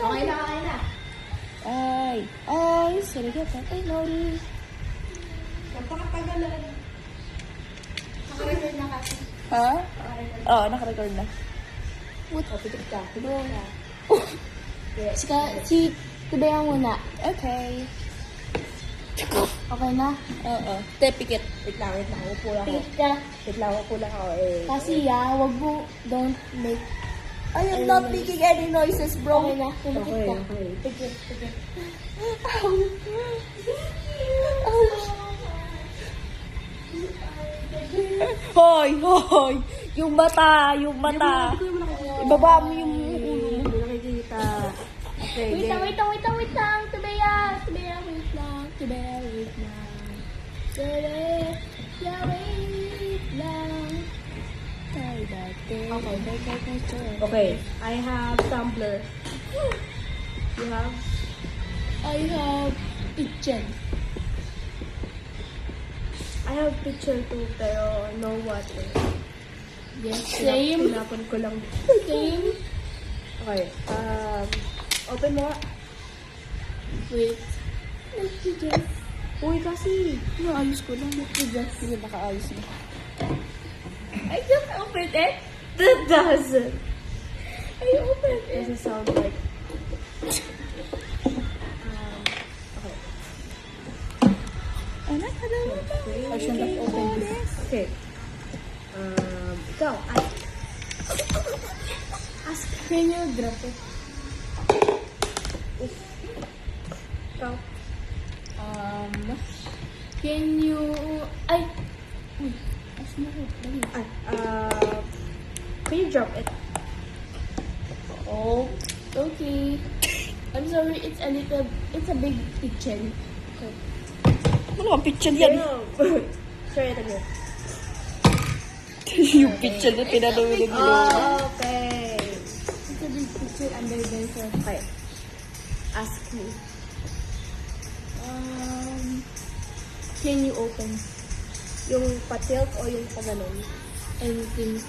Okay na, okay na. Ay, sorry ka, tatay, Nori. Napakatagal na. Naka-record na kasi. Ha? Oo, naka-record na. What? Pitik ka. Pitik ka. Si Tibaya muna. Okay. Okay na? Oo. Pikit. Wait lang. Upo lang ako. Pikit ka. Wait lang, upo lang ako eh. Kasi wag mo, don't make... I am not making any noises, bro. Okay na, pumikit ka. Okay. Pikit. Hoy! Yung mata! Ibaba mo yung ulo mo. Hindi nakikita. Okay, Wait lang. Tibaya, wait lang. Okay, I have tumbler. You have? I have kitchen. I have picture too, pero no water. Yes, same. Tinapon ko lang. Same. Okay, open mo nga. Wait. Uy, kasi. Naayos ko lang. Sige, nakaayos na. I just opened it. That doesn't. I opened it. Doesn't sound like. Okay. Anak, I should have opened this. Okay. Ikaw, ask. Can you drop it? Ikaw. Can you... Ay! Uy, ask mo ko. Dali. Can you drop it? Oh, okay. I'm sorry, it's a big kitchen. Ano ang kitchen yan? Sorry, ito niyo. Yung kitchen na pinanunod mo. Okay. It's a big kitchen under there. Okay. Ask me. Can you open Yung patilt o yung paganon? anything?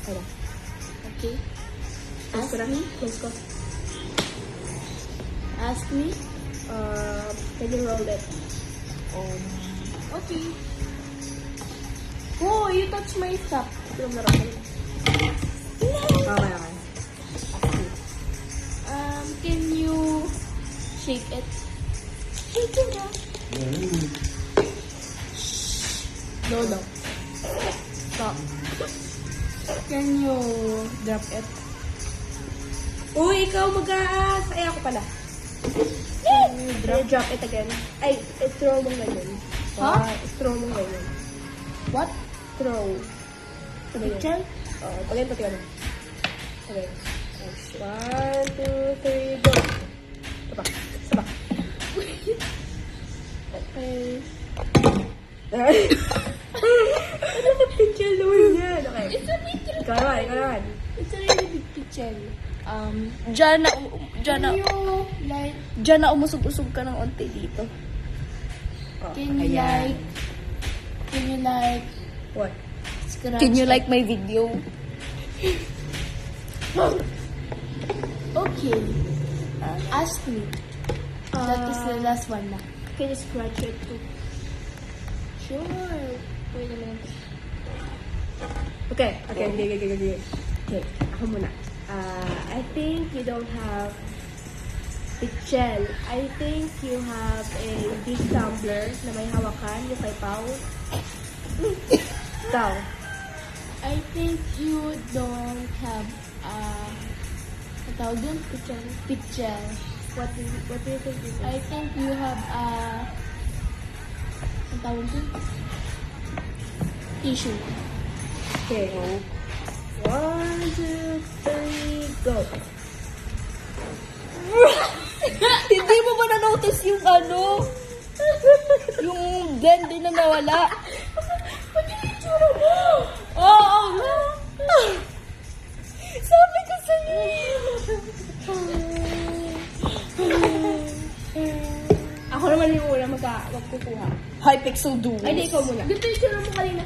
Ano? Okay. Close ko na. Close ko. Ask me. Can you roll it? Okay. Oh, you touch my stuff. Yung laro ko. Okay. Can you shake it? Shake it up. No. Stop. Can you drop it? Uy, ikaw mag-aas. Ay, ako pala. Can you Can you drop it again? Ay, throw mong ganyan. Huh? Throw mong ganyan. What? Throw. Ano yun? Kitchen? Oo, pagyan pati ano. Okay. 1, 2, 3, go. Saba. Okay. Ano ka picture naman yan? Okay. It's a big kitchen. Ikaw naman. It's a really big kitchen. Diyan Can you like? Diyan na umusog-usog ka ng onti dito. Can you like? Can you like? What? Scratch? Can you like my video? Okay. Ask me. That is the last one na. Can you scratch it too? Sure. Wait a minute. Okay. Okay, ako muna. I think you don't have pichel. I think you have a big tumbler na may hawakan, yung kay Pao. Ikaw. I think you don't have ang tawag dun? Picture. What do you think you I think you have ang tawag dun? Tissue. Okay. 1, 2, 3, go. Hindi mo ba na-notice yung ano? Yung blend na nawala? Ba't yung itsura mo? Oo! Sabi ko sa'yo. Ako naman yung una magkukuha. Hypixel Duo. Ay, di, ikaw muna. Dito yung sila mo kanina.